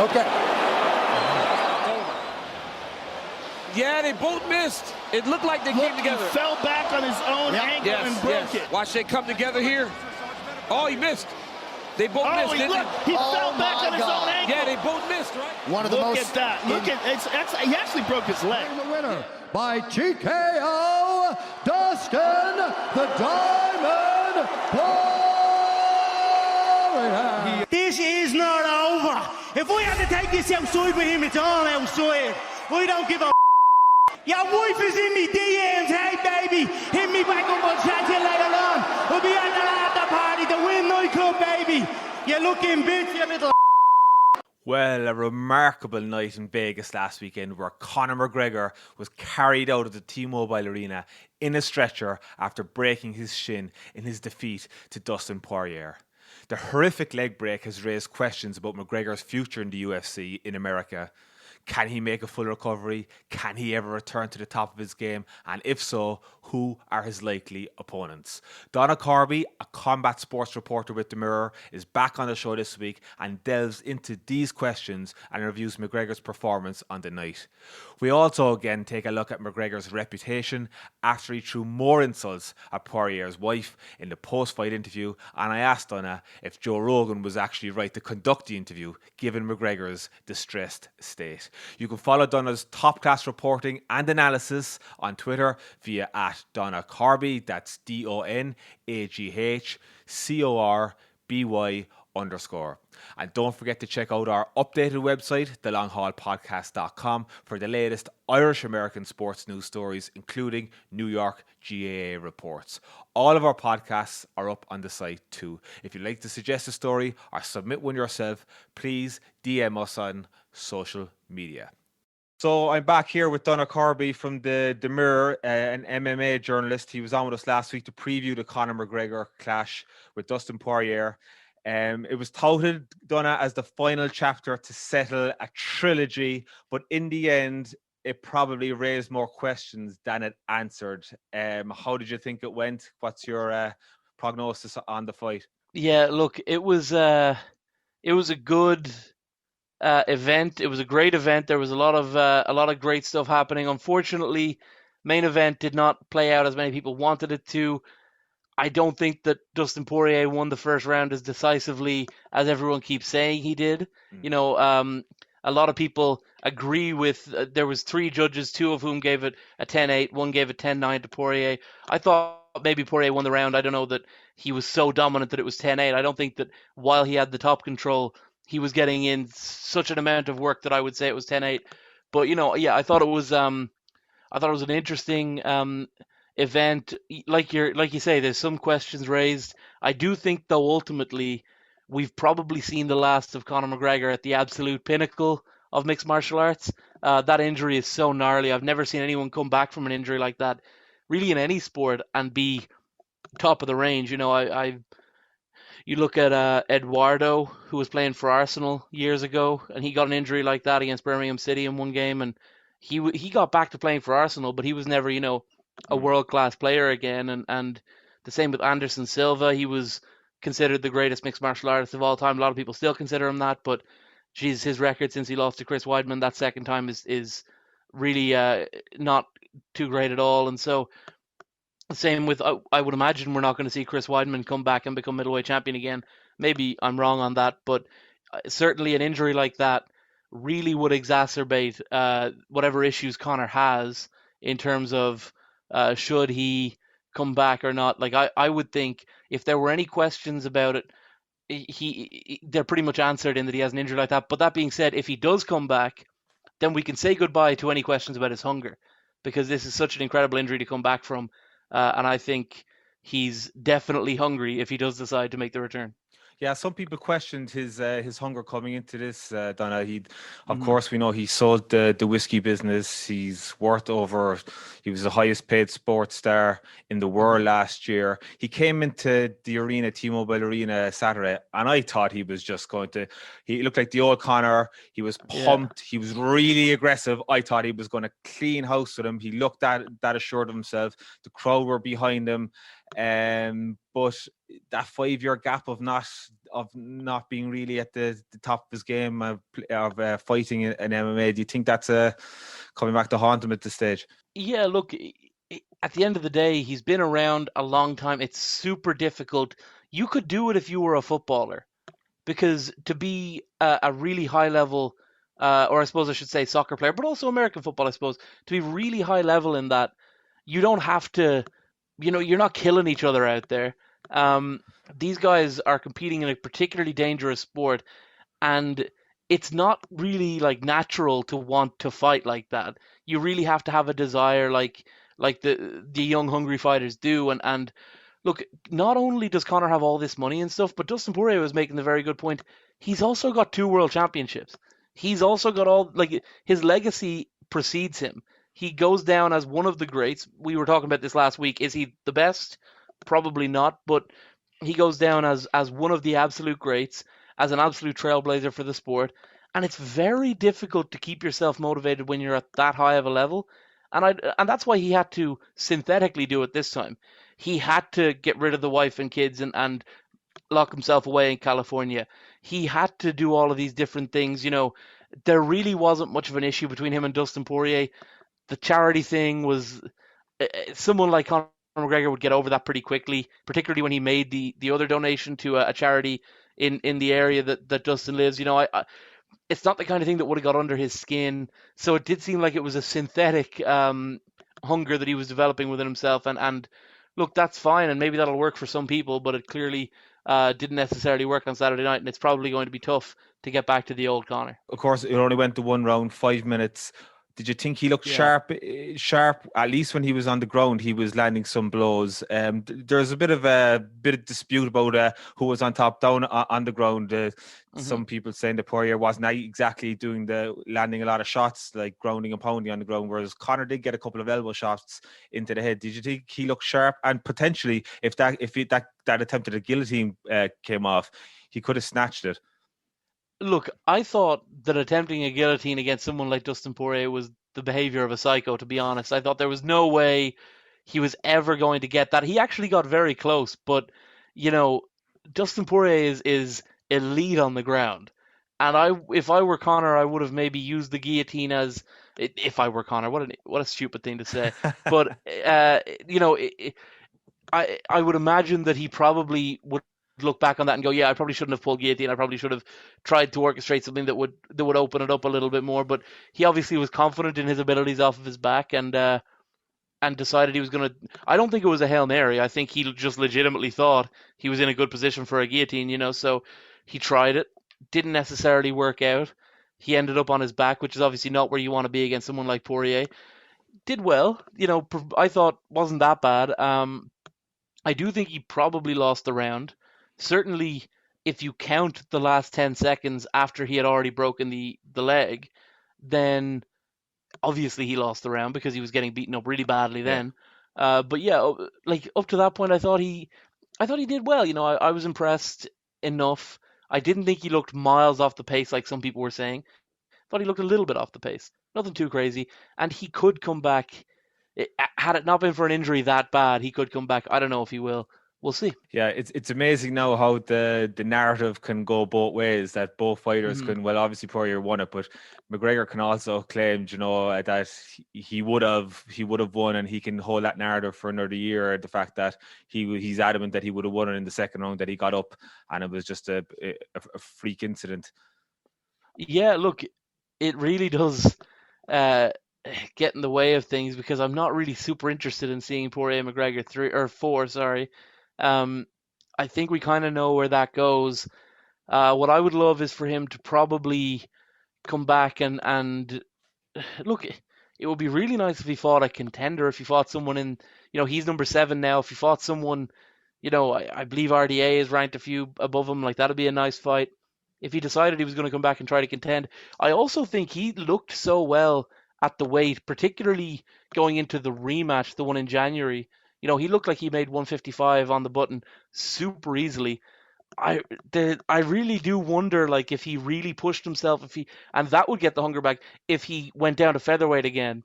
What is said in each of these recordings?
Okay. Yeah, they both missed. It looked like they came together. He fell back on his own ankle and broke it. Watch they come together here. Oh, he missed. They both missed. He fell back on his own ankle. Yeah, they both missed, right? One of the most. Look at that. Look at he actually broke his leg. The winner by TKO, Dustin the Diamond Poirier. This is not over. If we have to take this outside with him, it's all outside. We don't give a. Your wife is in me DMs, hey baby. Hit me back up, I'll chat to you later on. We'll be at the after party, the Win nightclub, baby. You looking bitch, you little. Well, a remarkable night in Vegas last weekend where Conor McGregor was carried out of the T-Mobile Arena in a stretcher after breaking his shin in his defeat to Dustin Poirier. The horrific leg break has raised questions about McGregor's future in the UFC in America. Can he make a full recovery? Can he ever return to the top of his game? And if so, who are his likely opponents? Donagh Corby, a combat sports reporter with The Mirror, is back on the show this week and delves into these questions and reviews McGregor's performance on the night. We also again take a look at McGregor's reputation after he threw more insults at Poirier's wife in the post-fight interview, and I asked Donagh if Joe Rogan was actually right to conduct the interview given McGregor's distressed state. You can follow Donagh's top-class reporting and analysis on Twitter via @Donagh Corby, that's DONAGHCORBY_. And don't forget to check out our updated website, thelonghaulpodcast.com, for the latest Irish-American sports news stories, including New York GAA reports. All of our podcasts are up on the site too. If you'd like to suggest a story or submit one yourself, please DM us on social media. So I'm back here with Donagh Corby from the Mirror, an MMA journalist. He was on with us last week to preview the Conor McGregor clash with Dustin Poirier. It was touted, Donagh, as the final chapter to settle a trilogy, but in the end, it probably raised more questions than it answered. How did you think it went? What's your prognosis on the fight? Yeah, look, it was a good event. It was a great event. There was a lot of great stuff happening. Unfortunately, main event did not play out as many people wanted it to. I don't think that Dustin Poirier won the first round as decisively as everyone keeps saying he did. You know, a lot of people agree with. There was 3 judges, 2 of whom gave it a 10-8, one gave it 10-9 to Poirier. I thought maybe Poirier won the round. I don't know that he was so dominant that it was 10-8. I don't think that while he had the top control, he was getting in such an amount of work that I would say it was 10-8. But you know, yeah, I thought it was an interesting event. Like you say, there's some questions raised. I do think though ultimately we've probably seen the last of Conor McGregor at the absolute pinnacle of mixed martial arts. That injury is so gnarly. I've never seen anyone come back from an injury like that, really in any sport, and be top of the range. You know, you look at Eduardo, who was playing for Arsenal years ago, and he got an injury like that against Birmingham City in one game, and he got back to playing for Arsenal, but he was never, you know, a world-class player again. And the same with Anderson Silva. He was considered the greatest mixed martial artist of all time. A lot of people still consider him that, but geez, his record since he lost to Chris Weidman that second time is really not too great at all. And so same with, I would imagine we're not going to see Chris Weidman come back and become middleweight champion again. Maybe I'm wrong on that, but certainly an injury like that really would exacerbate whatever issues Conor has in terms of should he come back or not. Like I would think if there were any questions about it, they're pretty much answered in that he has an injury like that. But that being said, if he does come back, then we can say goodbye to any questions about his hunger, because this is such an incredible injury to come back from. And I think he's definitely hungry if he does decide to make the return. Yeah, some people questioned his hunger coming into this, Donagh. Of course, we know he sold the whiskey business. He was the highest paid sports star in the world last year. He came into the arena, T-Mobile Arena, Saturday, and I thought he was just he looked like the old Conor. He was pumped. Yeah. He was really aggressive. I thought he was going to clean house with him. He looked that assured of himself. The crowd were behind him. But that 5-year gap of not being really at the top of his game of fighting in MMA, do you think that's coming back to haunt him at this stage? Yeah, look, at the end of the day, he's been around a long time. It's super difficult. You could do it if you were a footballer, because to be a really high level, or I suppose I should say soccer player, but also American football, I suppose, to be really high level in that, you don't have to, you're not killing each other out there. These guys are competing in a particularly dangerous sport, and it's not really like natural to want to fight like that. You really have to have a desire, like the young hungry fighters do. And look, not only does Conor have all this money and stuff, but Dustin Poirier was making the very good point. He's also got 2 world championships. He's also got his legacy precedes him. He goes down as one of the greats. We were talking about this last week. Is he the best? Probably not, but he goes down as one of the absolute greats, as an absolute trailblazer for the sport. And it's very difficult to keep yourself motivated when you're at that high of a level. And that's why he had to synthetically do it this time. He had to get rid of the wife and kids and lock himself away in California. He had to do all of these different things. There really wasn't much of an issue between him and Dustin Poirier. The charity thing was, someone like Conor McGregor would get over that pretty quickly, particularly when he made the other donation to a charity in the area that Dustin lives. It's not the kind of thing that would have got under his skin. So it did seem like it was a synthetic hunger that he was developing within himself. And look, that's fine, and maybe that'll work for some people, but it clearly didn't necessarily work on Saturday night, and it's probably going to be tough to get back to the old Conor. Of course, it only went to 1 round, 5 minutes. Did you think he looked sharp? At least when he was on the ground, he was landing some blows. There's a bit of dispute about who was on top, down on the ground. Some people saying that Poirier wasn't exactly landing a lot of shots, like grounding and pounding on the ground, whereas Conor did get a couple of elbow shots into the head. Did you think he looked sharp? And potentially, if that attempt at a guillotine came off, he could have snatched it. Look, I thought that attempting a guillotine against someone like Dustin Poirier was the behavior of a psycho, to be honest. I thought there was no way he was ever going to get that. He actually got very close, but, Dustin Poirier is elite on the ground. And if I were Conor, I would have maybe used the guillotine as... If I were Conor, what a stupid thing to say. But, I would imagine that he probably would look back on that and go, yeah, I probably shouldn't have pulled guillotine. I probably should have tried to orchestrate something that would open it up a little bit more. But he obviously was confident in his abilities off of his back and decided he was going to... I don't think it was a Hail Mary. I think he just legitimately thought he was in a good position for a guillotine, so he tried it. Didn't necessarily work out. He ended up on his back, which is obviously not where you want to be against someone like Poirier. Did well. I thought wasn't that bad. I do think he probably lost the round. Certainly, if you count the last 10 seconds after he had already broken the leg, then obviously he lost the round because he was getting beaten up really badly then. But yeah, like up to that point, I thought he did well. I was impressed enough. I didn't think he looked miles off the pace like some people were saying. I thought he looked a little bit off the pace. Nothing too crazy. And he could come back. Had it not been for an injury that bad, he could come back. I don't know if he will. We'll see. Yeah, it's amazing now how the narrative can go both ways, that both fighters can, well, obviously Poirier won it, but McGregor can also claim, that he would have won, and he can hold that narrative for another year. The fact that he's adamant that he would have won it in the second round, that he got up and it was just a freak incident. Yeah, look, it really does get in the way of things, because I'm not really super interested in seeing Poirier McGregor 3 or 4. Sorry. I think we kind of know where that goes. What I would love is for him to probably come back and look, it would be really nice if he fought a contender, if he fought someone in, he's number 7 now. If he fought someone, I believe RDA is ranked a few above him, like that'd be a nice fight. If he decided he was going to come back and try to contend. I also think he looked so well at the weight, particularly going into the rematch, the one in January. He looked like he made 155 on the button super easily. I really do wonder, like, if he really pushed himself, and that would get the hunger back. If he went down to featherweight again,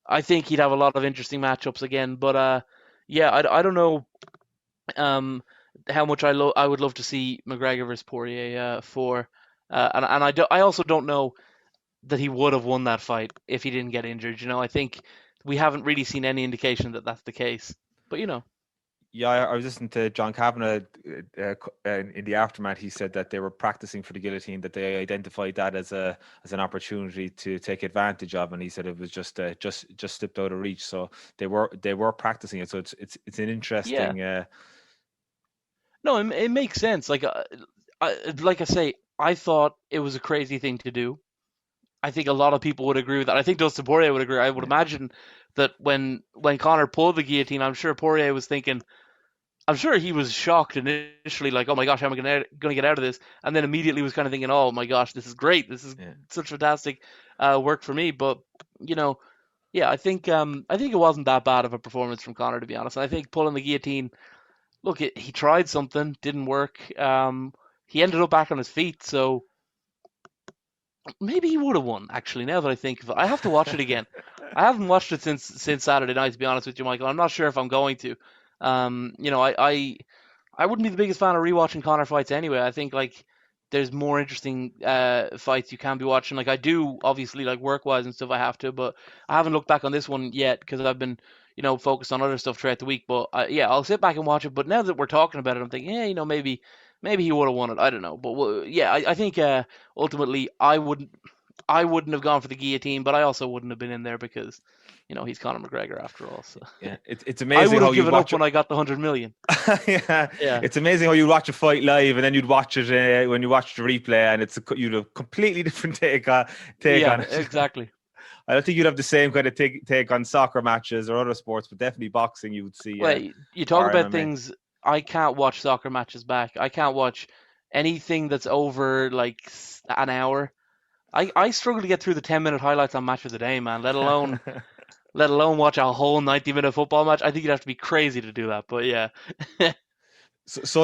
I think he'd have a lot of interesting matchups again. But yeah, I don't know how much I would love to see McGregor versus Poirier for, I also don't know that he would have won that fight if he didn't get injured. I think we haven't really seen any indication that that's the case. But Yeah, I was listening to John Kavanagh in the aftermath. He said that they were practicing for the guillotine, that they identified that as an opportunity to take advantage of, and he said it was just slipped out of reach. So they were practicing it. So it's an interesting. yeah. No, it makes sense. Like I say, I thought it was a crazy thing to do. I think a lot of people would agree with that. I think Dustin Poirier would agree. I would imagine that when Conor pulled the guillotine, I'm sure Poirier was thinking. I'm sure he was shocked initially, like, "Oh my gosh, how am I going to get out of this?" And then immediately was kind of thinking, "Oh my gosh, this is great. This is such fantastic work for me." But yeah, I think it wasn't that bad of a performance from Conor, to be honest. And I think pulling the guillotine, look, he tried something, didn't work. He ended up back on his feet, so maybe he would have won. Actually, now that I think of it, I have to watch it again. I haven't watched it since Saturday night, to be honest with you, Michael. I'm not sure if I'm going to. I wouldn't be the biggest fan of rewatching Conor fights anyway. I think there's more interesting fights you can be watching. Like I do, obviously, like work-wise and stuff, I have to, but I haven't looked back on this one yet because I've been, focused on other stuff throughout the week. But I'll sit back and watch it. But now that we're talking about it, I'm thinking, maybe he would have won it. I don't know, but I think ultimately I wouldn't have gone for the guillotine, but I also wouldn't have been in there because he's Conor McGregor after all. So yeah, it's amazing. I would how have you given watch up when I got the 100 million. yeah, it's amazing how you watch a fight live and then you'd watch it when you watch the replay, and you'd have a completely different take on it. Exactly. I don't think you'd have the same kind of take on soccer matches or other sports, but definitely boxing you would see. Well, you talk about MMA. things. I can't watch soccer matches back. I can't watch anything that's over like an hour. I struggle to get through the 10-minute highlights on Match of the Day, man. Let alone watch a whole 90-minute football match. I think you'd have to be crazy to do that. But yeah. so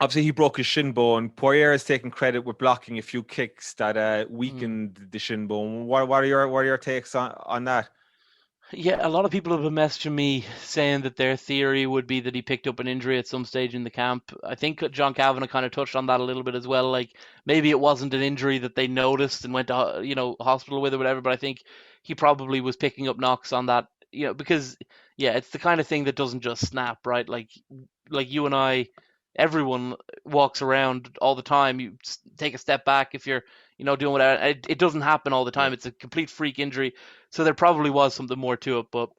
obviously he broke his shin bone. Poirier has taken credit with blocking a few kicks that weakened the shin bone. What are your takes on that? Yeah, a lot of people have been messaging me saying that their theory would be that he picked up an injury at some stage in the camp. I think John Kavanagh kind of touched on that a little bit as well. Like maybe it wasn't an injury that they noticed and went to hospital with or whatever, but I think he probably was picking up knocks on that, because it's the kind of thing that doesn't just snap, right? Like you and I, everyone walks around all the time. You take a step back if you're doing whatever. It doesn't happen all the time. It's a complete freak injury. So there probably was something more to it, but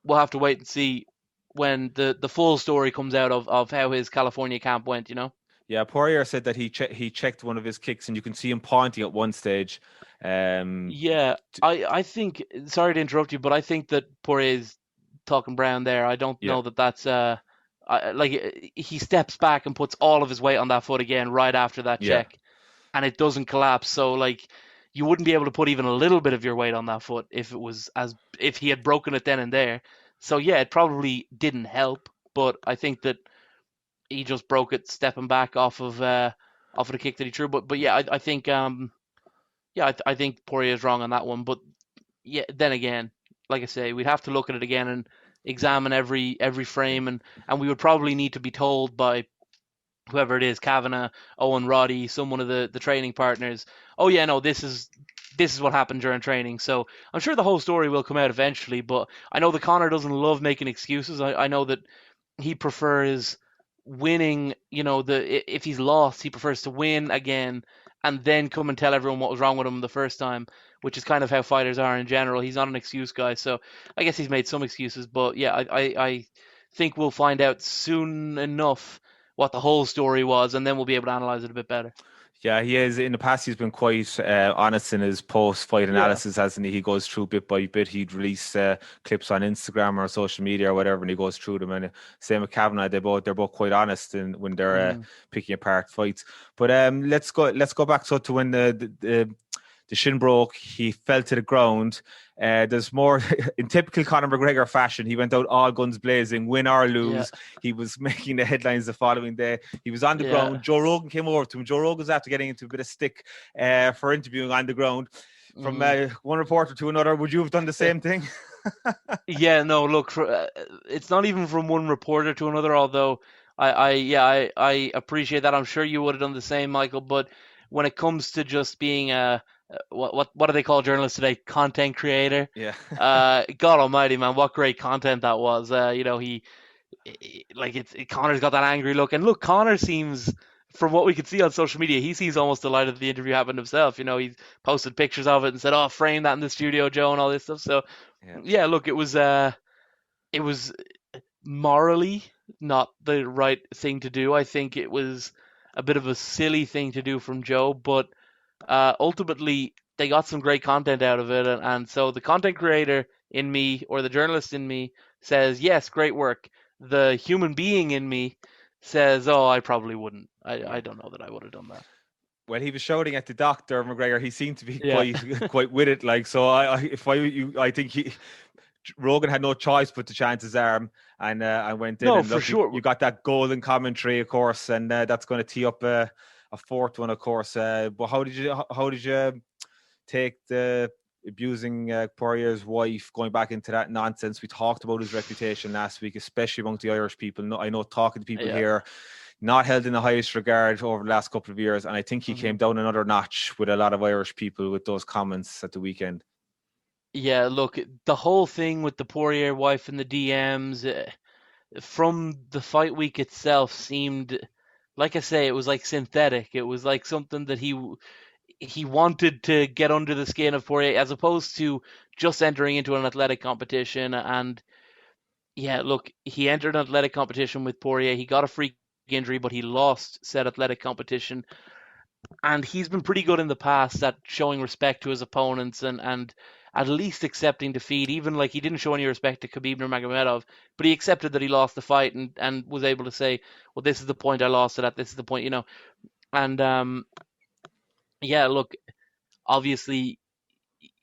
we'll have to wait and see when the full story comes out of how his California camp went, Yeah, Poirier said that he checked one of his kicks, and you can see him pointing at one stage. I think, sorry to interrupt you, but I think that Poirier's talking brown there. I don't know that that's he steps back and puts all of his weight on that foot again right after that check, and it doesn't collapse. So you wouldn't be able to put even a little bit of your weight on that foot if he had broken it then and there. So it probably didn't help, but I think that he just broke it stepping back off of the kick that he threw. But I think I think Poirier's wrong on that one. But then again, like I say, we'd have to look at it again and examine every frame, and we would probably need to be told by whoever it is, Kavanagh, Owen, Roddy, someone of the training partners, this is what happened during training. So I'm sure the whole story will come out eventually, but I know that Conor doesn't love making excuses. I know that he prefers winning, if he's lost, he prefers to win again and then come and tell everyone what was wrong with him the first time, which is kind of how fighters are in general. He's not an excuse guy, so I guess he's made some excuses, but I think we'll find out soon enough what the whole story was, and then we'll be able to analyze it a bit better. Yeah, he is. In the past, he's been quite honest in his post-fight analysis, hasn't he? He goes through bit by bit. He'd release clips on Instagram or social media or whatever, and he goes through them. And same with Kavanagh, they're both quite honest when they're picking apart fights. But let's go back to when the shin broke. He fell to the ground. There's more in typical Conor McGregor fashion. He went out all guns blazing, win or lose. He was making the headlines the following day. He was on the ground. Joe Rogan came over to him. Joe Rogan's after getting into a bit of stick for interviewing on the ground. From one reporter to another, would you have done the same thing? Yeah, no, look, it's not even from one reporter to another, although I appreciate that. I'm sure you would have done the same, Michael. But when it comes to just being what do they call journalists today? Content creator. Yeah. God Almighty, man, what great content that was. Connor's got that angry look, and look, Connor seems, from what we could see on social media, he seems almost delighted that the interview happened himself. He posted pictures of it and said, "Oh, frame that in the studio, Joe," and all this stuff. So, yeah, look, it was morally not the right thing to do. I think it was a bit of a silly thing to do from Joe, but ultimately they got some great content out of it, and so the content creator in me, or the journalist in me, says yes, great work. The human being in me says, oh, I probably wouldn't. I don't know that I would have done that. Well, he was shouting at the doctor, McGregor. He seemed to be Yeah. quite with it. Like, so I think Rogan had no choice but to chance his arm, and I went in. No, and for look, sure. You got that golden commentary, of course, and that's going to tee up a fourth one, of course. But how did you take the abusing Poirier's wife, going back into that nonsense? We talked about his reputation last week, especially amongst the Irish people. No, I know talking to people here, not held in the highest regard over the last couple of years, and I think he came down another notch with a lot of Irish people with those comments at the weekend. Yeah, look, the whole thing with the Poirier wife in the DMs, from the fight week itself seemed, like I say, it was like synthetic. It was like something that he wanted to get under the skin of Poirier, as opposed to just entering into an athletic competition. And yeah, look, he entered an athletic competition with Poirier. He got a freak injury, but he lost said athletic competition. And he's been pretty good in the past at showing respect to his opponents and at least accepting defeat. Even like he didn't show any respect to Khabib Nurmagomedov, but he accepted that he lost the fight and was able to say, well, this is the point I lost it at. This is the point, And yeah, look, obviously,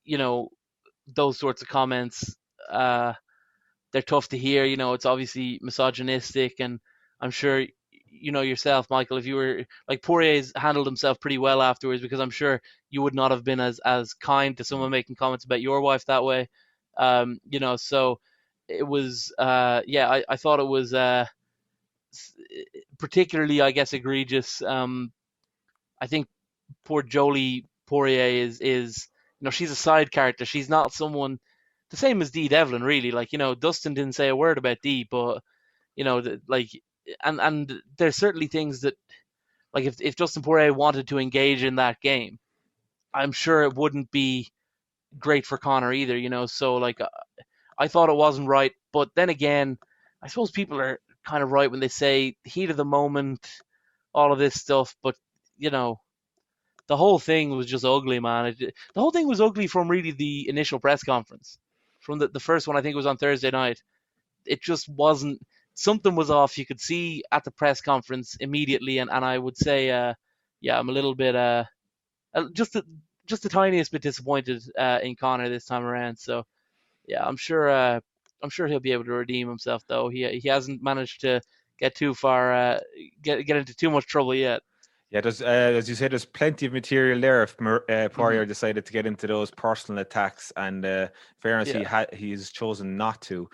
those sorts of comments, they're tough to hear. It's obviously misogynistic, and I'm sure yourself, Michael, if you were like, Poirier's handled himself pretty well afterwards, because I'm sure you would not have been as kind to someone making comments about your wife that way. So it was, I thought it was particularly, I guess, egregious. I think poor Jolie Poirier is she's a side character. She's not someone the same as Dee Devlin, really. Like, Dustin didn't say a word about Dee, but and there's certainly things that, like, if Dustin Poirier wanted to engage in that game, I'm sure it wouldn't be great for Conor either. So like, I thought it wasn't right, but then again, I suppose people are kind of right when they say heat of the moment, all of this stuff, but the whole thing was just ugly, man. The whole thing was ugly from really the initial press conference. From the first one, I think it was on Thursday night. It just wasn't, something was off. You could see at the press conference immediately, and I would say, I'm a little bit, just the tiniest bit disappointed in Conor this time around. So, yeah, I'm sure he'll be able to redeem himself, though. He hasn't managed to get too far, get into too much trouble yet. Yeah, there's as you said, there's plenty of material there if Poirier decided to get into those personal attacks, and fairness, he's chosen not to.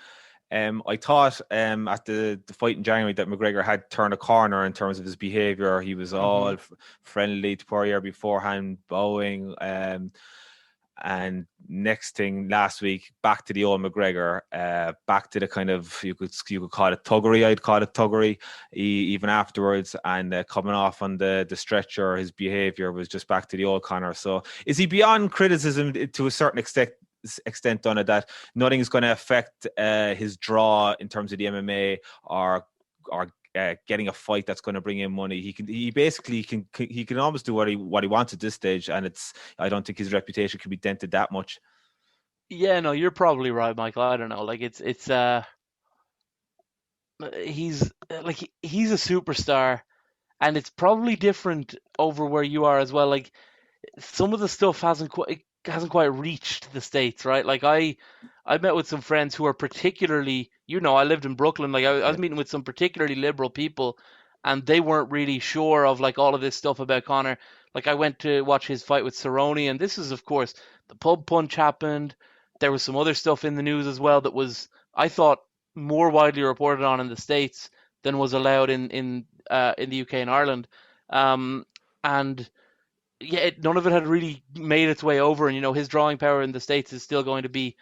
I thought at the fight in January that McGregor had turned a corner in terms of his behaviour. He was all friendly to Poirier beforehand, bowing. And next thing last week, back to the old McGregor, back to the kind of, you could call it thuggery. I'd call it thuggery even afterwards. And coming off on the stretcher, his behaviour was just back to the old Conor. So is he beyond criticism to a certain extent on it, that nothing is going to affect his draw in terms of the MMA or getting a fight that's going to bring in money? He basically can almost do what he wants at this stage, and I don't think his reputation can be dented that much. Yeah, no, you're probably right, Michael. I don't know, like he's a superstar, and it's probably different over where you are as well. Like, some of the stuff hasn't quite reached the States, right? Like, I met with some friends who are particularly, I lived in Brooklyn. Like, I was meeting with some particularly liberal people, and they weren't really sure of like all of this stuff about Conor. Like, I went to watch his fight with Cerrone, and this is, of course, the pub punch happened. There was some other stuff in the news as well that was, I thought, more widely reported on in the States than was allowed in the UK and Ireland. And yeah, none of it had really made its way over. And his drawing power in the States is still going to be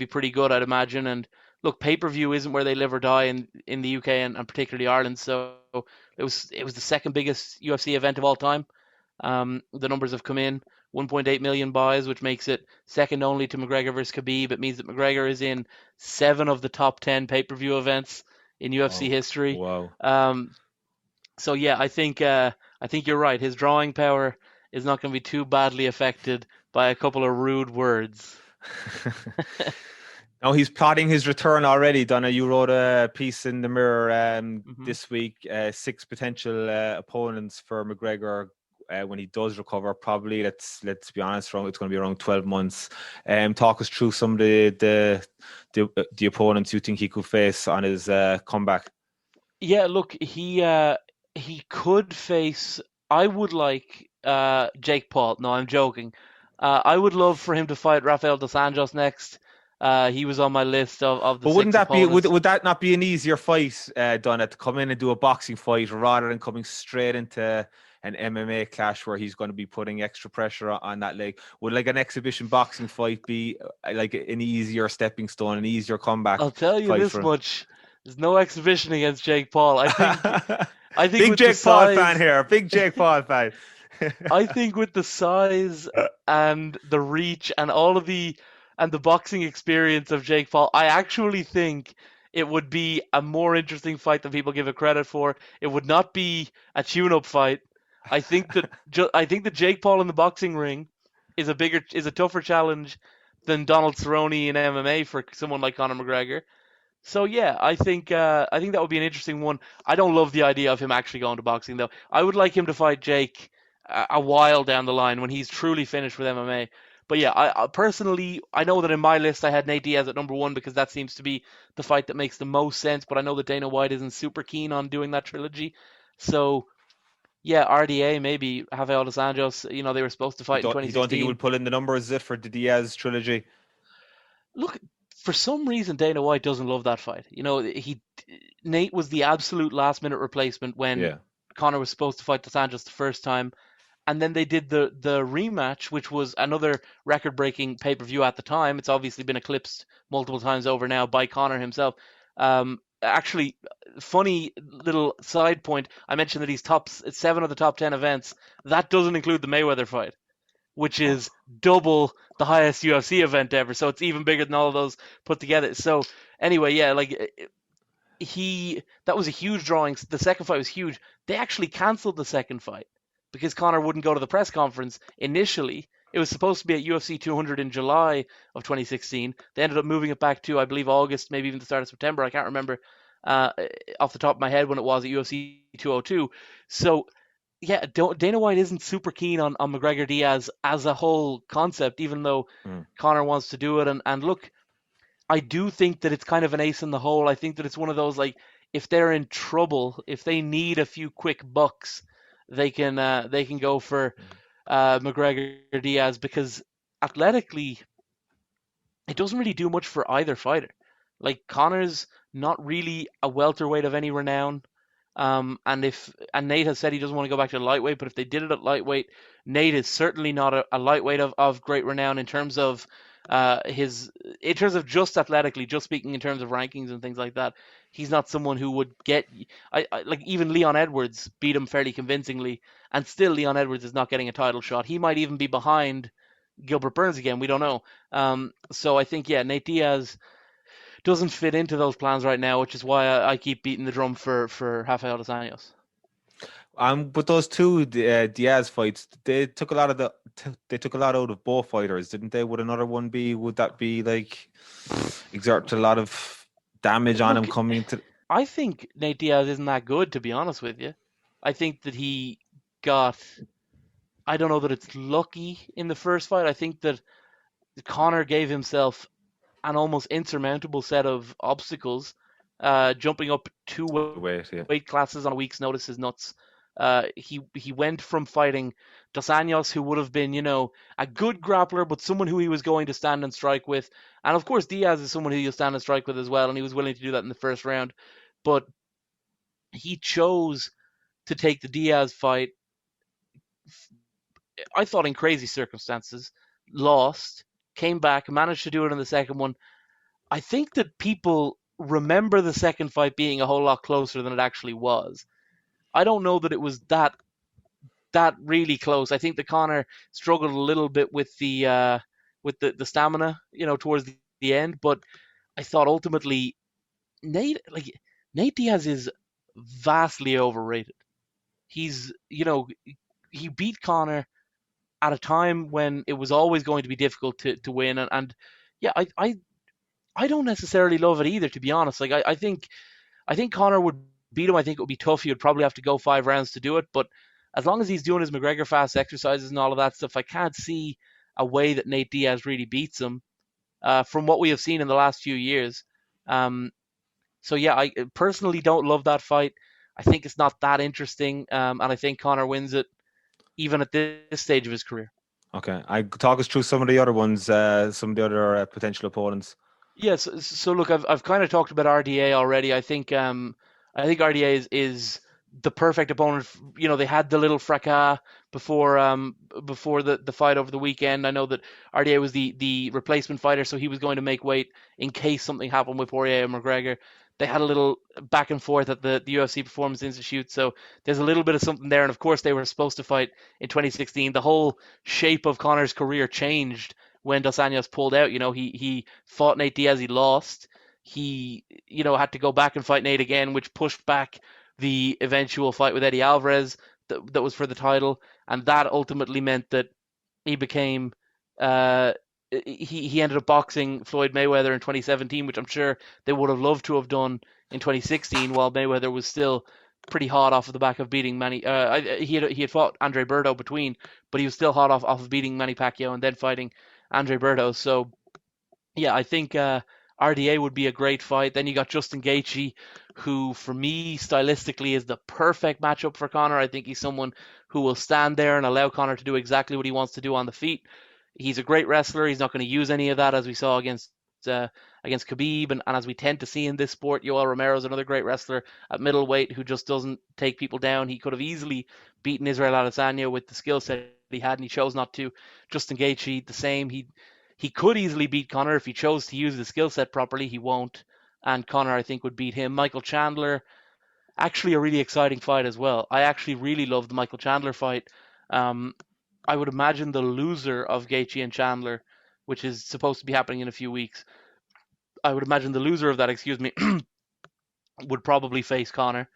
pretty good, I'd imagine. And look, pay-per-view isn't where they live or die in the UK and particularly Ireland. So it was the second biggest UFC event of all time. The numbers have come in 1.8 million buys, which makes it second only to McGregor versus Khabib. It means that McGregor is in 7 of the top 10 pay-per-view events in UFC history. Wow. So yeah, I think you're right. His drawing power is not going to be too badly affected by a couple of rude words. Now he's plotting his return already. Donagh, you wrote a piece in the Mirror this week. 6 potential opponents for McGregor when he does recover. Probably, let's be honest, it's going to be around 12 months. Talk us through some of the opponents you think he could face on his comeback. Yeah, look, he could face. I would like Jake Paul. No, I'm joking. I would love for him to fight Rafael dos Anjos next. He was on my list of the. But wouldn't 6 that opponents. would that not be an easier fight, Donagh, to come in and do a boxing fight rather than coming straight into an MMA clash where he's going to be putting extra pressure on that leg? Would like an exhibition boxing fight be like an easier stepping stone, an easier comeback? I'll tell you this much: there's no exhibition against Jake Paul. I think big Jake Paul fan here. Big Jake Paul fan. I think with the size and the reach and all of the boxing experience of Jake Paul, I actually think it would be a more interesting fight than people give it credit for. It would not be a tune-up fight. I think that Jake Paul in the boxing ring is a tougher challenge than Donald Cerrone in MMA for someone like Conor McGregor. So yeah, I think that would be an interesting one. I don't love the idea of him actually going to boxing though. I would like him to fight Jake a while down the line when he's truly finished with MMA. But yeah, I personally, I know that in my list I had Nate Diaz at number 1 because that seems to be the fight that makes the most sense. But I know that Dana White isn't super keen on doing that trilogy. So yeah, RDA, maybe Rafael dos Anjos. They were supposed to fight in 2016. You don't think he would pull in the numbers for the Diaz trilogy? Look, for some reason Dana White doesn't love that fight. Nate was the absolute last minute replacement when Conor was supposed to fight dos Anjos the first time. And then they did the rematch, which was another record-breaking pay-per-view at the time. It's obviously been eclipsed multiple times over now by Conor himself. Actually, funny little side point, I mentioned that he's 7 of the top 10 events. That doesn't include the Mayweather fight, which is double the highest UFC event ever. So it's even bigger than all of those put together. So anyway, yeah, that was a huge drawing. The second fight was huge. They actually cancelled the second fight because Conor wouldn't go to the press conference initially. It was supposed to be at UFC 200 in July of 2016. They ended up moving it back to, I believe, August, maybe even the start of September. I can't remember off the top of my head when it was at UFC 202. So, yeah, Dana White isn't super keen on McGregor Diaz as a whole concept, even though Conor wants to do it. And look, I do think that it's kind of an ace in the hole. I think that it's one of those, if they're in trouble, if they need a few quick bucks, they can go for McGregor Diaz, because athletically it doesn't really do much for either fighter. Conor's not really a welterweight of any renown, and Nate has said he doesn't want to go back to lightweight, but if they did it at lightweight, Nate is certainly not a lightweight of great renown in terms of just athletically, just speaking in terms of rankings and things like that. He's not someone who would get, even Leon Edwards beat him fairly convincingly, and still Leon Edwards is not getting a title shot. He might even be behind Gilbert Burns again. We don't know. So I think, yeah, Nate Diaz doesn't fit into those plans right now, which is why I keep beating the drum for Rafael dos Anjos. But those two Diaz fights, they took a lot out of both fighters, didn't they? Would another one would that be exert a lot of damage on him coming to? I think Nate Diaz isn't that good, to be honest with you. I think that he got, I don't know that it's lucky in the first fight. I think that Conor gave himself an almost insurmountable set of obstacles. Jumping up 2 weight classes on a week's notice is nuts. He went from fighting Dos Anjos, who would have been, a good grappler, but someone who he was going to stand and strike with. And of course, Diaz is someone who you'll stand and strike with as well, and he was willing to do that in the first round. But he chose to take the Diaz fight, I thought, in crazy circumstances, lost, came back, managed to do it in the second one. I think that people remember the second fight being a whole lot closer than it actually was. I don't know that it was that really close. I think that Conor struggled a little bit with the stamina, towards the end. But I thought ultimately Nate Diaz is vastly overrated. He's he beat Conor at a time when it was always going to be difficult to win, and yeah, I don't necessarily love it either, to be honest. Like I think Conor would beat him. I think it would be tough. He would probably have to go 5 rounds to do it. But as long as he's doing his McGregor fast exercises and all of that stuff, I can't see a way that Nate Diaz really beats him from what we have seen in the last few years. So yeah, I personally don't love that fight. I think it's not that interesting, and I think Conor wins it, even at this stage of his career. Okay, talk us through some of the other ones, some of the other potential opponents. Yes, so look, I've kind of talked about RDA already. I think RDA is the perfect opponent. They had the little fracas before the fight over the weekend. I know that RDA was the replacement fighter, so he was going to make weight in case something happened with Poirier and McGregor. They had a little back and forth at the UFC Performance Institute, so there's a little bit of something there. And of course, they were supposed to fight in 2016. The whole shape of Conor's career changed when Dos Anjos pulled out. He fought Nate Diaz, he lost. He had to go back and fight Nate again, which pushed back the eventual fight with Eddie Alvarez that was for the title, and that ultimately meant that he became he ended up boxing Floyd Mayweather in 2017, which I'm sure they would have loved to have done in 2016, while Mayweather was still pretty hot off of the back of beating Manny. He had fought Andre Berto between, but he was still hot off of beating Manny Pacquiao and then fighting Andre Berto. So yeah, I think RDA would be a great fight. Then you got Justin Gaethje, who for me stylistically is the perfect matchup for Conor. I think he's someone who will stand there and allow Conor to do exactly what he wants to do on the feet. He's a great wrestler. He's not going to use any of that, as we saw against Khabib, and as we tend to see in this sport. Yoel Romero is another great wrestler at middleweight who just doesn't take people down. He could have easily beaten Israel Adesanya with the skill set he had, and he chose not to. Justin Gaethje, the same. He could easily beat Conor if he chose to use the skill set properly. He won't, and Conor, I think, would beat him. Michael Chandler, actually a really exciting fight as well. I actually really love the Michael Chandler fight. I would imagine the loser of Gaethje and Chandler, which is supposed to be happening in a few weeks, I would imagine the loser of that, would probably face Conor,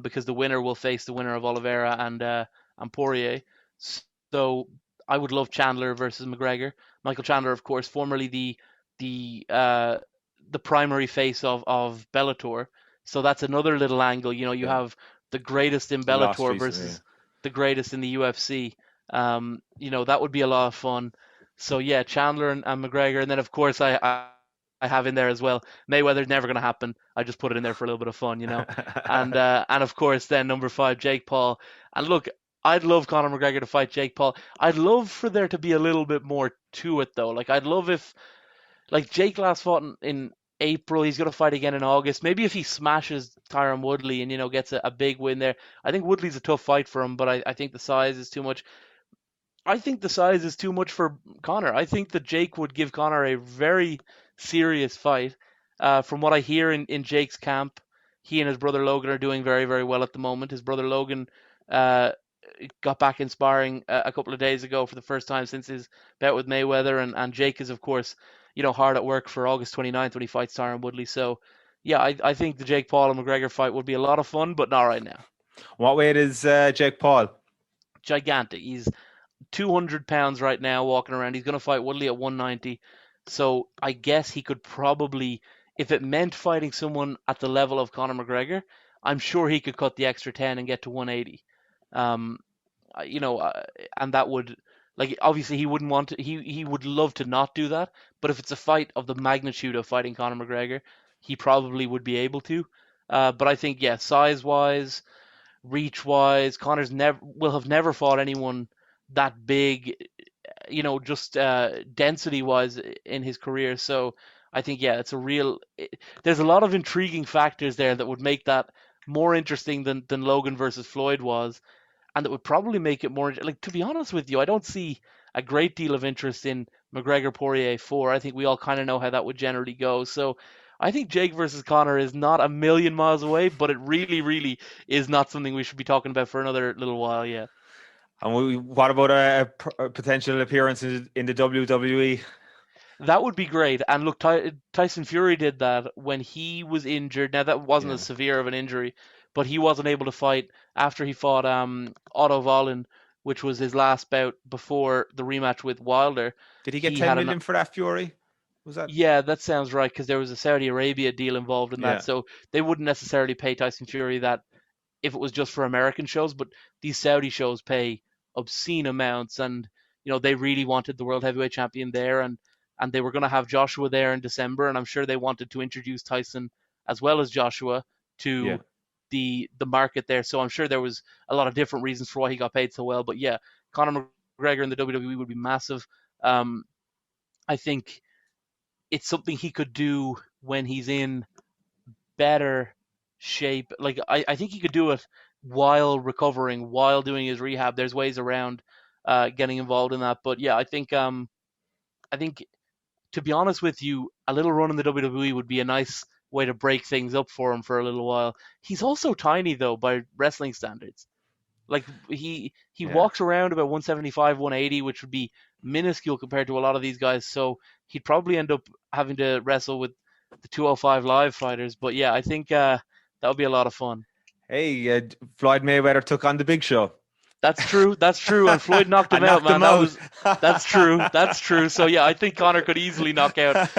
because the winner will face the winner of Oliveira and Poirier. So I would love Chandler versus McGregor. Michael Chandler, of course, formerly the primary face of Bellator. So that's another little angle. You have the greatest in Bellator versus the greatest in the UFC. That would be a lot of fun. So yeah, Chandler and McGregor, and then of course I have in there as well, Mayweather's never going to happen. I just put it in there for a little bit of fun, and of course then number 5, Jake Paul. And look, I'd love Conor McGregor to fight Jake Paul. I'd love for there to be a little bit more to it though. Like I'd love if, like, Jake last fought in April, he's going to fight again in August. Maybe if he smashes Tyron Woodley and gets a big win there. I think Woodley's a tough fight for him, but I think the size is too much. I think the size is too much for Conor. I think that Jake would give Conor a very serious fight. From what I hear in Jake's camp, he and his brother Logan are doing very, very well at the moment. His brother Logan got back in sparring a couple of days ago for the first time since his bout with Mayweather, and Jake is, of course, hard at work for August 29th when he fights Tyron Woodley. So, yeah, I think the Jake Paul and McGregor fight would be a lot of fun, but not right now. What weight is Jake Paul? Gigantic. He's 200 pounds right now walking around. He's going to fight Woodley at 190. So I guess he could probably, if it meant fighting someone at the level of Conor McGregor, I'm sure he could cut the extra 10 and get to 180. And that would, like, obviously he wouldn't want to, he would love to not do that. But if it's a fight of the magnitude of fighting Conor McGregor, he probably would be able to. But I think, yeah, size-wise, reach-wise. Conor's will have never fought anyone that big, just density-wise in his career. So I think, yeah, there's a lot of intriguing factors there that would make that more interesting than Logan versus Floyd was, and that would probably make it more, like, to be honest with you, I don't see a great deal of interest in McGregor Poirier 4. I think we all kind of know how that would generally go. So I think Jake versus Conor is not a million miles away, but it really, really is not something we should be talking about for another little while yet. And what about a potential appearance in the WWE? That would be great. And look, Tyson Fury did that when he was injured. Now, that wasn't as severe of an injury, but he wasn't able to fight after he fought Otto Wallin, which was his last bout before the rematch with Wilder. Did he get 10 million for that, Fury? Was that? Yeah, that sounds right, because there was a Saudi Arabia deal involved in that. So they wouldn't necessarily pay Tyson Fury that if it was just for American shows, but these Saudi shows pay obscene amounts, and they really wanted the world heavyweight champion there, and they were going to have Joshua there in December, and I'm sure they wanted to introduce Tyson as well as Joshua to the market there. So I'm sure there was a lot of different reasons for why he got paid so well. But yeah, Conor McGregor in the WWE would be massive. I think it's something he could do when he's in better shape. Like, I think he could do it while recovering, while doing his rehab. There's ways around getting involved in that. But yeah, I think to be honest with you, a little run in the WWE would be a nice way to break things up for him for a little while. He's also tiny, though, by wrestling standards. Like, he walks around about 175, 180, which would be minuscule compared to a lot of these guys. So he'd probably end up having to wrestle with the 205 Live fighters. But yeah, I think that would be a lot of fun. Hey, Floyd Mayweather took on the Big Show. That's true. And Floyd knocked him out, man. That's true. So yeah, I think Conor could easily knock out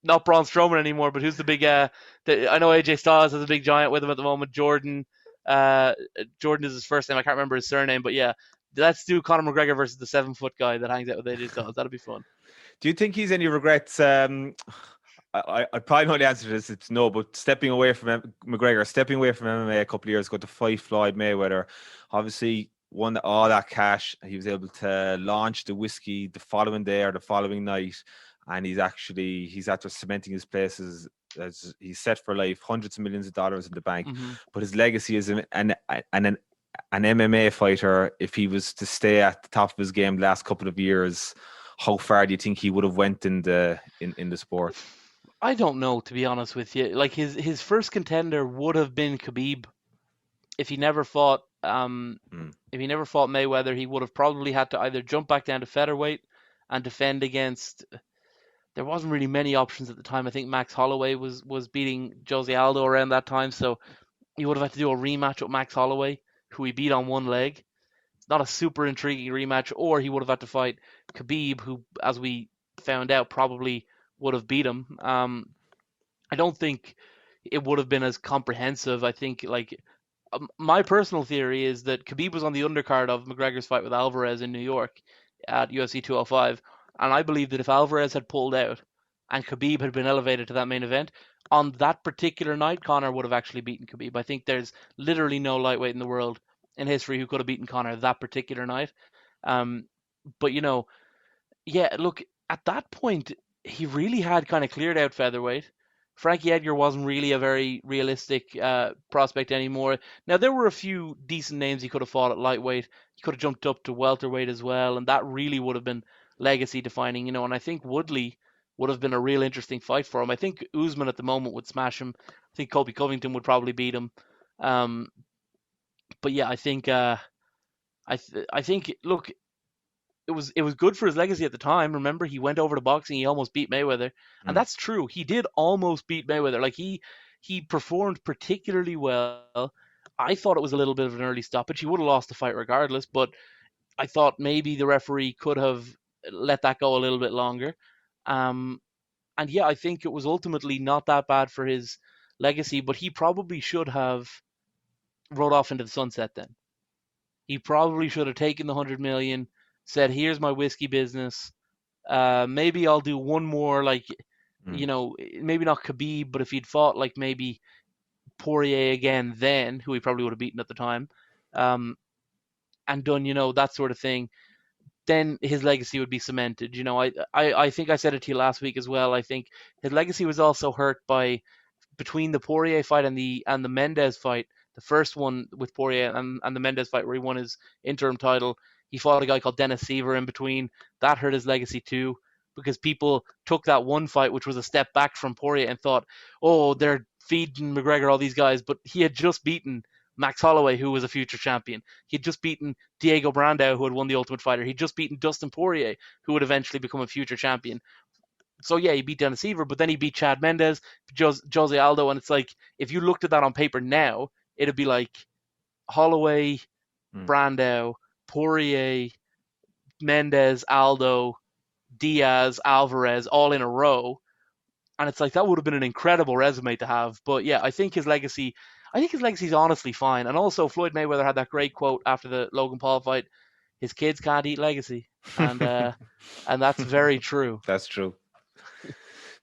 not Braun Strowman anymore, but who's the big? I know AJ Styles has a big giant with him at the moment. Jordan is his first name. I can't remember his surname, but yeah, let's do Conor McGregor versus the 7-foot guy that hangs out with AJ Styles. That'll be fun. Do you think he's any regrets? I probably know the answer to this. It's no, but stepping away from MMA a couple of years ago to fight Floyd Mayweather, obviously won all that cash. He was able to launch the whiskey the following day or the following night, and he's after cementing his place as he's set for life, hundreds of millions of dollars in the bank. Mm-hmm. But his legacy is an MMA fighter. If he was to stay at the top of his game the last couple of years, how far do you think he would have went in the sport? I don't know, to be honest with you. Like, his first contender would have been Khabib. If he never fought Mayweather, he would have probably had to either jump back down to featherweight and defend against. There wasn't really many options at the time. I think Max Holloway was beating Jose Aldo around that time, so he would have had to do a rematch with Max Holloway, who he beat on one leg. It's not a super intriguing rematch. Or he would have had to fight Khabib, who, as we found out, probably would have beat him. I don't think it would have been as comprehensive. I think, like, my personal theory is that Khabib was on the undercard of McGregor's fight with Alvarez in New York at UFC 205, and I believe that if Alvarez had pulled out and Khabib had been elevated to that main event, on that particular night, Conor would have actually beaten Khabib. I think there's literally no lightweight in the world in history who could have beaten Conor that particular night. But yeah, look, at that point, he really had kind of cleared out featherweight. Frankie Edgar wasn't really a very realistic prospect anymore. Now, there were a few decent names he could have fought at lightweight. He could have jumped up to welterweight as well, and that really would have been legacy defining, and I think Woodley would have been a real interesting fight for him. I think Usman at the moment would smash him. I think Colby Covington would probably beat him. But yeah, I think look, it was good for his legacy at the time. Remember, he went over to boxing. He almost beat Mayweather, and that's true. He did almost beat Mayweather. Like, he performed particularly well. I thought it was a little bit of an early stoppage. He would have lost the fight regardless, but I thought maybe the referee could have let that go a little bit longer. And yeah, I think it was ultimately not that bad for his legacy, but he probably should have rode off into the sunset then. He probably should have taken the 100 million, said, here's my whiskey business. Maybe I'll do one more, like, maybe not Khabib, but if he'd fought, like, maybe Poirier again then, who he probably would have beaten at the time, and done, that sort of thing, then his legacy would be cemented. I think I said it to you last week as well. I think his legacy was also hurt by between the Poirier fight and the Mendes fight, the first one with Poirier and the Mendes fight where he won his interim title. He fought a guy called Dennis Seaver in between. That hurt his legacy too, because people took that one fight, which was a step back from Poirier, and thought, oh, they're feeding McGregor all these guys. But he had just beaten Max Holloway, who was a future champion. He'd just beaten Diego Brandao, who had won the Ultimate Fighter. He'd just beaten Dustin Poirier, who would eventually become a future champion. So yeah, he beat Dennis Seaver, but then he beat Chad Mendes, Jose Aldo, and it's like, if you looked at that on paper now, it'd be like Holloway, Brandao, Poirier, Mendes, Aldo, Diaz, Alvarez, all in a row. And it's like, that would have been an incredible resume to have. But yeah, I think his legacy is honestly fine. And also, Floyd Mayweather had that great quote after the Logan Paul fight: his kids can't eat legacy. And and that's very true. That's true.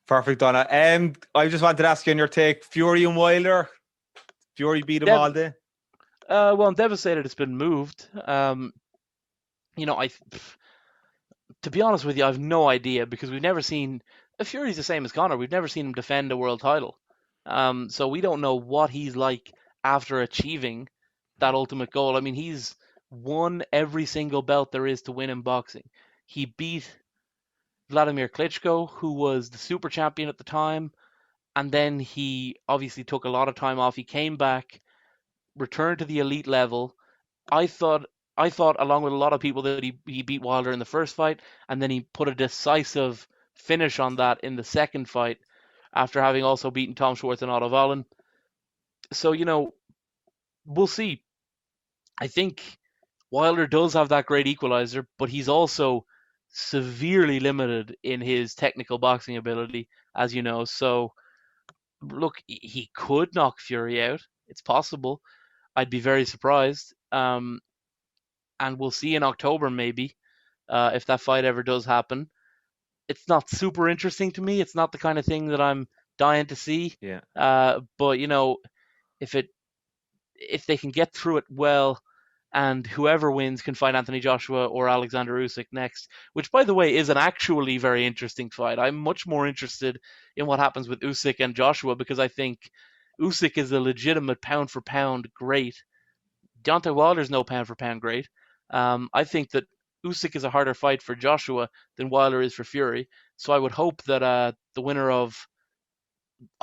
Perfect, Donagh. I just wanted to ask you on your take, Fury and Wilder. Fury beat him all day. Well, I'm devastated it's been moved. To be honest with you, I have no idea, because we've never seen. Fury's the same as Conor. We've never seen him defend a world title. So we don't know what he's like after achieving that ultimate goal. I mean, he's won every single belt there is to win in boxing. He beat Vladimir Klitschko, who was the super champion at the time, and then he obviously took a lot of time off. He came back, returned to the elite level. I thought, along with a lot of people, that he beat Wilder in the first fight, and then he put a decisive finish on that in the second fight, after having also beaten Tom Schwartz and Otto Wallin. So, we'll see. I think Wilder does have that great equalizer, but he's also severely limited in his technical boxing ability, as you know. So, look, he could knock Fury out. It's possible. I'd be very surprised. And we'll see in October, maybe, if that fight ever does happen. It's not super interesting to me. It's not the kind of thing that I'm dying to see. Yeah. But if they can get through it well, and whoever wins can fight Anthony Joshua or Alexander Usyk next, which, by the way, is an actually very interesting fight. I'm much more interested in what happens with Usyk and Joshua, because I think Usyk is a legitimate pound-for-pound great. Deontay Wilder's no pound-for-pound great. I think that Usyk is a harder fight for Joshua than Wilder is for Fury. So I would hope that the winner of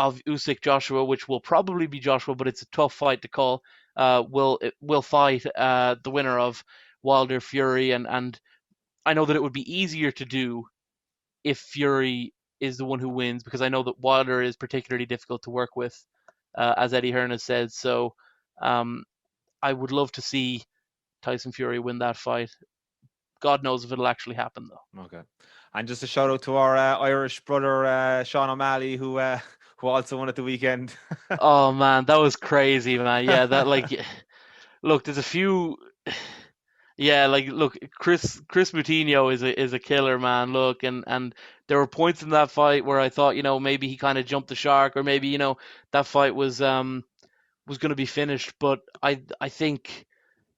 Usyk Joshua, which will probably be Joshua, but it's a tough fight to call, will fight the winner of Wilder Fury, and I know that it would be easier to do if Fury is the one who wins, because I know that Wilder is particularly difficult to work with, as Eddie Hearn has said. So I would love to see Tyson Fury win that fight. God knows if it'll actually happen, though. Okay. And just a shout out to our Irish brother, Sean O'Malley, who also won at the weekend. Oh man, that was crazy, man. Yeah, that look, there's a few. Yeah, look, Chris Moutinho is a killer, man. Look, and there were points in that fight where I thought, maybe he kind of jumped the shark, or maybe that fight was going to be finished. But I think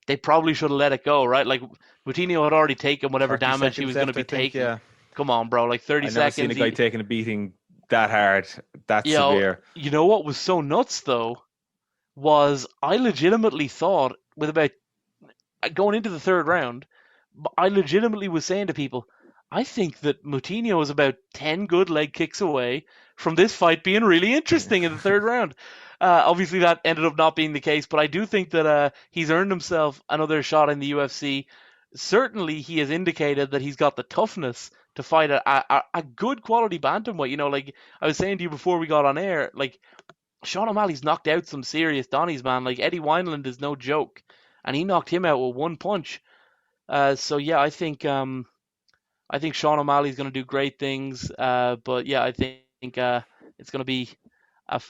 they probably should have let it go, right? Like, Moutinho had already taken whatever damage he was going to be taking. Yeah. Come on, bro, like 30 seconds. I've never seen a guy taking a beating that hard, that severe. You know what was so nuts, though, was I legitimately thought, with about going into the third round, I legitimately was saying to people, I think that Moutinho was about 10 good leg kicks away from this fight being really interesting in the third round. Obviously, that ended up not being the case, but I do think that he's earned himself another shot in the UFC. Certainly, he has indicated that he's got the toughness to fight a good quality bantamweight. Like I was saying to you before we got on air, like, Sean O'Malley's knocked out some serious Donnies, man. Like, Eddie Wineland is no joke, and he knocked him out with one punch. So yeah, I think Sean O'Malley's going to do great things. But yeah, I think it's going to be. I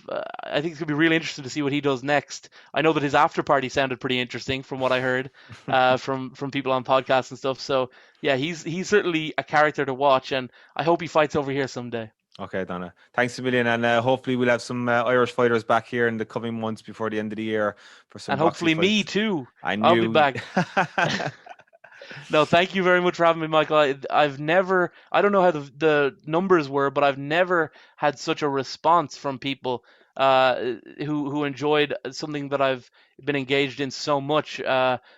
think it's going to be really interesting to see what he does next. I know that his after party sounded pretty interesting from what I heard from people on podcasts and stuff. So yeah, he's certainly a character to watch, and I hope he fights over here someday. Okay, Donagh. Thanks a million, and hopefully we'll have some Irish fighters back here in the coming months before the end of the year for some And boxing hopefully me fights. too. I I'll be knew. back. No, thank you very much for having me, Michael. I've never, I don't know how the numbers were, but I've never had such a response from people who enjoyed something that I've been engaged in so much.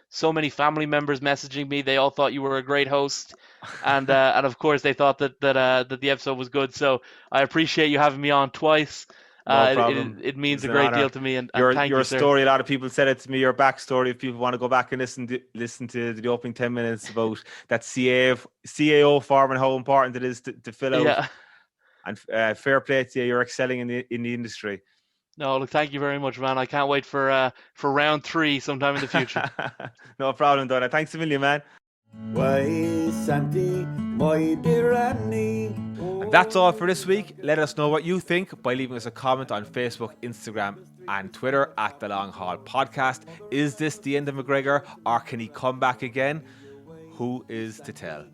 So many family members messaging me. They all thought you were a great host, and of course they thought that the episode was good. So I appreciate you having me on twice. No problem. It means It's a an great honor. deal to me, and Your thank you, sir. story, a lot of people said it to me, your backstory, if people want to go back and listen to the opening 10 minutes about that CAO form and how important it is to fill out. Yeah. And fair play to you, you're excelling in the industry. No, look, thank you very much, man. I can't wait for round 3 sometime in the future. No problem, Donagh. Thanks a million, man. Why, Santi, my dear Annie. And that's all for this week. Let us know what you think by leaving us a comment on Facebook, Instagram, and Twitter at The Long Haul Podcast. Is this the end of McGregor, or can he come back again? Who is to tell?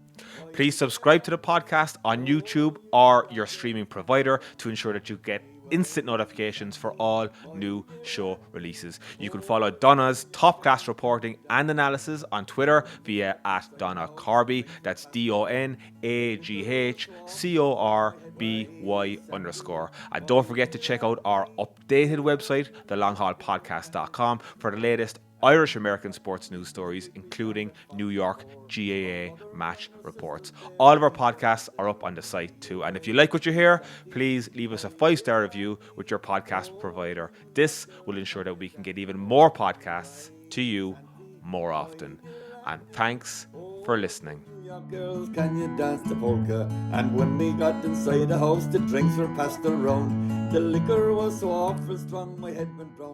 Please subscribe to the podcast on YouTube or your streaming provider to ensure that you get instant notifications for all new show releases. You can follow Donagh's top class reporting and analysis on Twitter via @Donagh Corby. That's DONAGHCORBY_. And don't forget to check out our updated website, thelonghaulpodcast.com, for the latest Irish American sports news stories, including New York GAA match reports. All of our podcasts are up on the site too. And if you like what you hear, please leave us a 5-star review with your podcast provider. This will ensure that we can get even more podcasts to you more often. And thanks for listening. Girls, can you dance the polka? And when we got inside the house, the drinks were passed around. The liquor was so awful strong, my head went round.